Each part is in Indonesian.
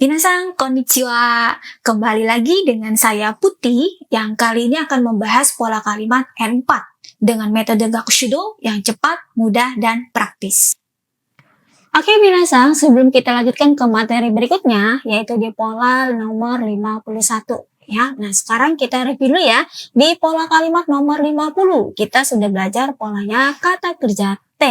Minasan, konnichiwa. Kembali lagi dengan saya Putih yang kali ini akan membahas pola kalimat N4 dengan metode Gakushudo yang cepat, mudah, dan praktis. Oke Minasan, sebelum kita lanjutkan ke materi berikutnya, yaitu di pola nomor 51. Ya, nah sekarang kita review dulu ya. Di pola kalimat nomor 50, kita sudah belajar polanya kata kerja T,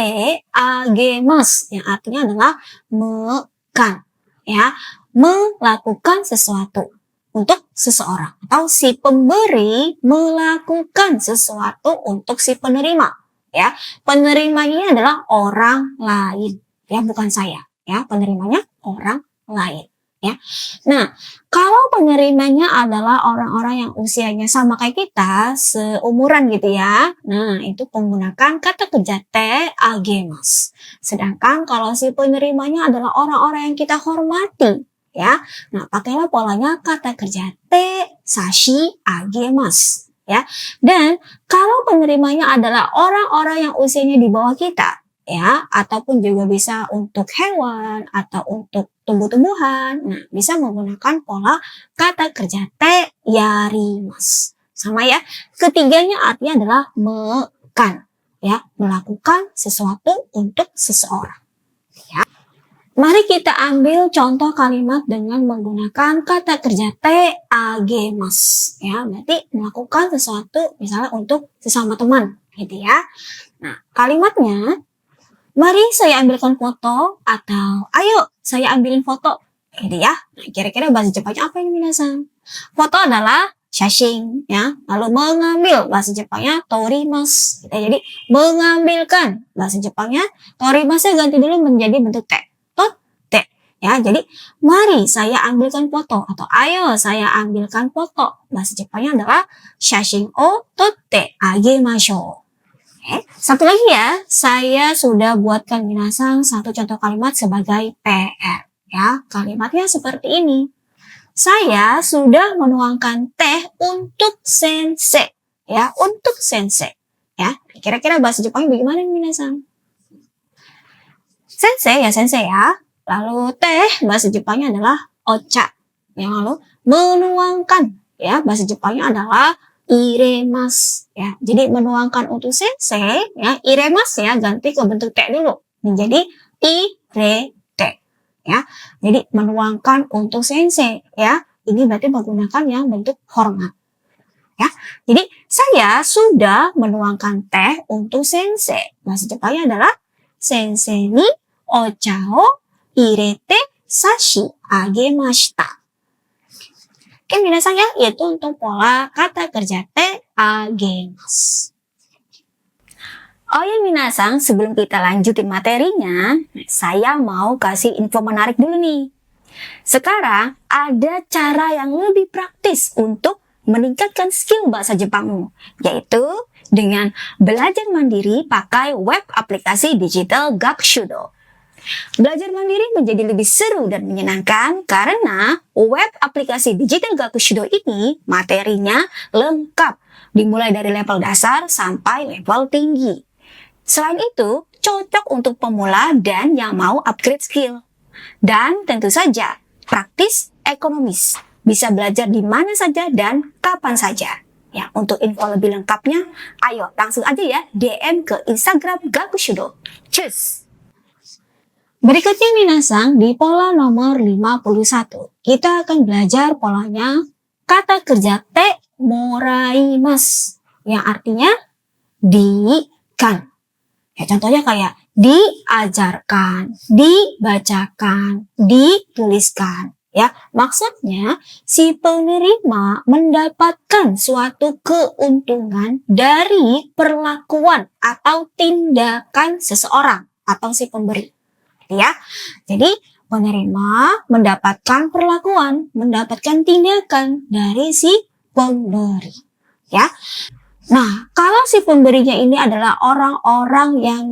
agemas, yang artinya adalah mekan. Ya, melakukan sesuatu untuk seseorang, atau si pemberi melakukan sesuatu untuk si penerima. Ya, penerimanya adalah orang lain, ya bukan saya. Ya, penerimanya orang lain. Ya, nah kalau penerimanya adalah orang-orang yang usianya sama kayak kita, seumuran gitu ya, nah itu menggunakan kata kerja te agemas. Sedangkan kalau si penerimanya adalah orang-orang yang kita hormati, ya, nah pakailah polanya kata kerja te sashi agemas. Ya, dan kalau penerimanya adalah orang-orang yang usianya di bawah kita, ya, ataupun juga bisa untuk hewan atau untuk tumbuh-tumbuhan, nah bisa menggunakan pola kata kerja te yarimas. Sama ya, ketiganya artinya adalah mekan, ya, melakukan sesuatu untuk seseorang. Ya. Mari kita ambil contoh kalimat dengan menggunakan kata kerja te agemas, ya, berarti melakukan sesuatu misalnya untuk sesama teman, gitu ya. Nah, kalimatnya, mari saya ambilkan foto, atau ayo saya ambilin foto, gitu ya. Nah, kira-kira bahasa Jepangnya apa ini minasan? Foto adalah shashin, ya. Lalu mengambil, bahasa Jepangnya torimasu. Jadi mengambilkan, bahasa Jepangnya torimasu ganti dulu menjadi bentuk te. Totte, ya. Jadi mari saya ambilkan foto, atau ayo saya ambilkan foto. Bahasa Jepangnya adalah shashin o totte agemashou. Satu lagi ya, saya sudah buatkan minasan satu contoh kalimat sebagai PR. Ya, kalimatnya seperti ini. Saya sudah menuangkan teh untuk sensei. Ya, untuk sensei. Ya, kira-kira bahasa Jepangnya bagaimana minasan? Sensei ya sensei ya. Lalu teh bahasa Jepangnya adalah ocha. Ya, lalu menuangkan ya bahasa Jepangnya adalah iremas, ya. Jadi menuangkan untuk sensei, ya, iremas ya, ganti ke bentuk te dulu menjadi irete, ya. Jadi menuangkan untuk sensei, ya. Ini berarti menggunakan yang bentuk hormat, ya. Jadi saya sudah menuangkan teh untuk sensei. Bahasa Jepangnya adalah sensei ni ocha o irete sashi agemashita. Oke, minasan ya, yaitu untuk pola kata kerja te agemas. Oh ya minasan, sebelum kita lanjutin materinya, saya mau kasih info menarik dulu nih. Sekarang ada cara yang lebih praktis untuk meningkatkan skill bahasa Jepangmu, yaitu dengan belajar mandiri pakai web aplikasi digital Gakushudo. Belajar mandiri menjadi lebih seru dan menyenangkan karena web aplikasi digital Gakushudo ini materinya lengkap, dimulai dari level dasar sampai level tinggi. Selain itu, cocok untuk pemula dan yang mau upgrade skill. Dan tentu saja, praktis, ekonomis. Bisa belajar di mana saja dan kapan saja. Ya, untuk info lebih lengkapnya, ayo langsung aja ya DM ke Instagram Gakushudo. Cus! Berikutnya minasan, di pola nomor 51, kita akan belajar polanya kata kerja te moraimasu, yang artinya di-kan. Ya, contohnya kayak diajarkan, dibacakan, dituliskan. Ya, maksudnya si penerima mendapatkan suatu keuntungan dari perlakuan atau tindakan seseorang atau si pemberi. Ya, jadi penerima mendapatkan perlakuan, mendapatkan tindakan dari si pemberi. Ya, nah kalau si pemberinya ini adalah orang-orang yang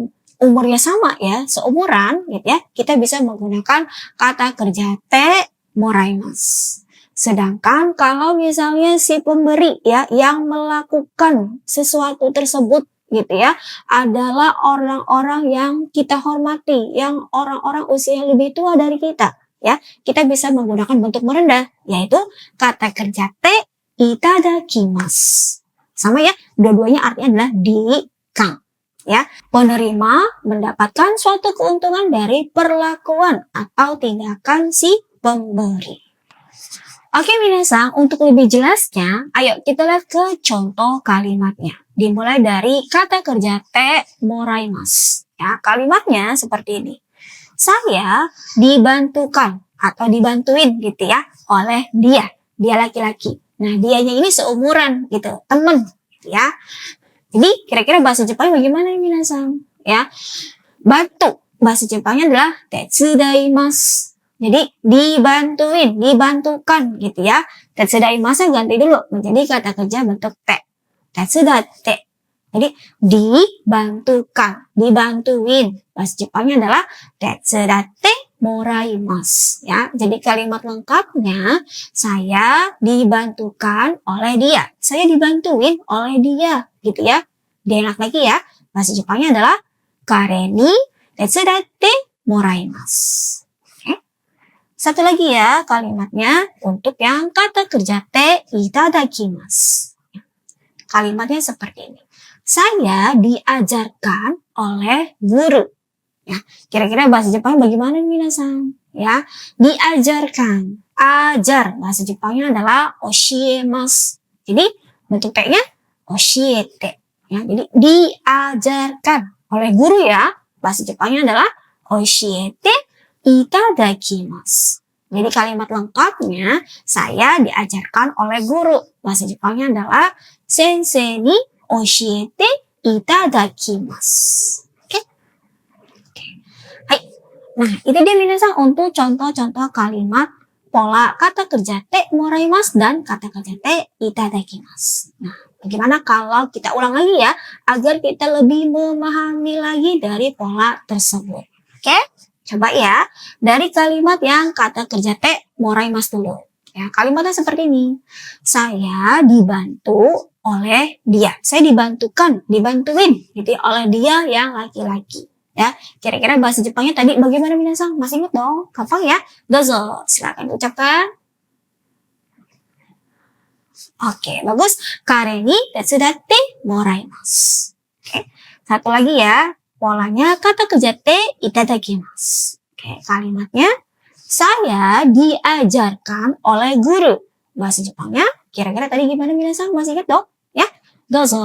umurnya sama ya, seumuran, gitu ya, kita bisa menggunakan kata kerja te moraimasu. Sedangkan kalau misalnya si pemberi ya yang melakukan sesuatu tersebut gitu ya, adalah orang-orang yang kita hormati, yang orang-orang usia yang lebih tua dari kita. ya, kita bisa menggunakan bentuk merendah, yaitu kata kerja te itadakimasu. Sama ya, dua-duanya artinya adalah dikan. Ya, penerima mendapatkan suatu keuntungan dari perlakuan atau tindakan si pemberi. Oke minasan, untuk lebih jelasnya, ayo kita lihat ke contoh kalimatnya. Dimulai dari kata kerja te moraimasu. Ya, kalimatnya seperti ini. Saya dibantukan atau dibantuin gitu ya oleh dia. Dia laki-laki. Nah, dianya ini seumuran gitu, temen gitu ya. Jadi kira-kira bahasa Jepangnya bagaimana nih minasan? Ya, bantu. Bahasa Jepangnya adalah tetsudaimasu. Jadi dibantuin, dibantukan gitu ya. Tetsudaimasu ganti dulu menjadi kata kerja bentuk te. Tetsudate. Jadi dibantukan, dibantuin. Bahasa Jepangnya adalah tetsudate moraimasu ya. Jadi kalimat lengkapnya saya dibantukan oleh dia. Saya dibantuin oleh dia gitu ya. Dia enak lagi ya. Bahasa Jepangnya adalah kare ni tetsudate moraimasu. Oke. Satu lagi ya kalimatnya untuk yang kata kerja te itadakimasu. Kalimatnya seperti ini. Saya diajarkan oleh guru. Ya, kira-kira bahasa Jepang bagaimana nih minasan? Ya, diajarkan. Ajar bahasa Jepangnya adalah oshiemasu. Jadi bentuk te-nya oshiete. Ya, jadi diajarkan oleh guru ya. Bahasa Jepangnya adalah oshiete itadakimasu. Jadi kalimat lengkapnya saya diajarkan oleh guru. Bahasa Jepangnya adalah sensei ni oshiete itadakimasu. Oke? Hai. Nah, itu dia minasan untuk contoh-contoh kalimat pola kata kerja te moraimasu dan kata kerja te itadakimasu. Nah, bagaimana kalau kita ulang lagi ya agar kita lebih memahami lagi dari pola tersebut. Oke? Coba ya, dari kalimat yang kata kerja te moraimasu dulu. Ya, kalimatnya seperti ini. Saya dibantu oleh dia. Saya dibantukan, dibantuin gitu oleh dia yang laki-laki. Ya, kira-kira bahasa Jepangnya tadi bagaimana minasan? Masih ingat dong? Gampang ya? Dozo, silakan ucapkan. Oke, bagus. Kare ni tetsudate moraimasu. Oke, satu lagi ya. Polanya kata kerja te itadakimasu. Oke, kalimatnya saya diajarkan oleh guru. Bahasa Jepangnya kira-kira tadi gimana minasan? Masih ingat dong? Ya, dozo.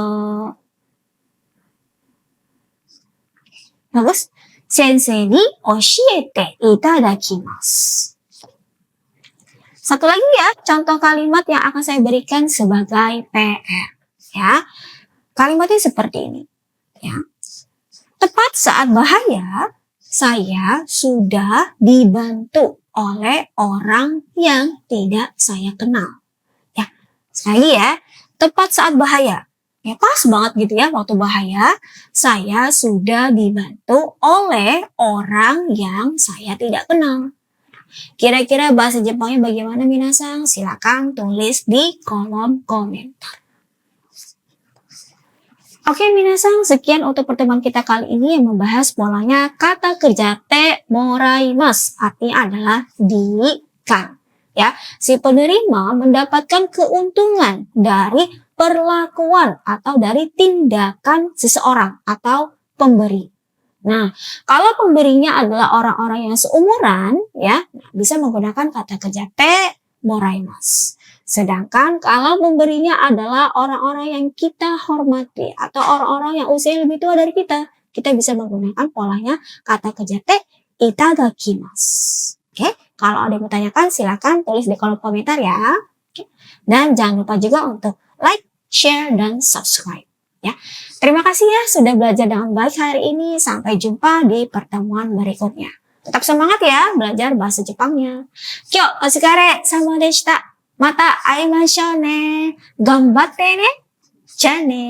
Bagus. Sensei ni oshiete itadakimasu. Satu lagi ya, contoh kalimat yang akan saya berikan sebagai PR. Ya, kalimatnya seperti ini. Ya. Tepat saat bahaya, saya sudah dibantu oleh orang yang tidak saya kenal. Ya, sekali ya, tepat saat bahaya. Ya, pas banget gitu ya, waktu bahaya, saya sudah dibantu oleh orang yang saya tidak kenal. Kira-kira bahasa Jepangnya bagaimana minasan? Silakan tulis di kolom komentar. Oke minasan, sekian untuk pertemuan kita kali ini yang membahas polanya kata kerja te moraimasu. Artinya adalah dikan. Ya, si penerima mendapatkan keuntungan dari perlakuan atau dari tindakan seseorang atau pemberi. Nah, kalau pemberinya adalah orang-orang yang seumuran, ya, bisa menggunakan kata kerja te moraimasu. Sedangkan kalau pemberinya adalah orang-orang yang kita hormati atau orang-orang yang usianya lebih tua dari kita bisa menggunakan polanya kata kerja te itadakimasu. Oke, kalau ada yang bertanyakan silakan tulis di kolom komentar ya. Oke. Dan jangan lupa juga untuk like, share, dan subscribe. Ya, terima kasih ya sudah belajar dengan baik hari ini. Sampai jumpa di pertemuan berikutnya. Tetap semangat ya belajar bahasa Jepangnya. Kyo, otsukare sama deshita. Mata aimashou ne. Gambatte ne. Ja ne.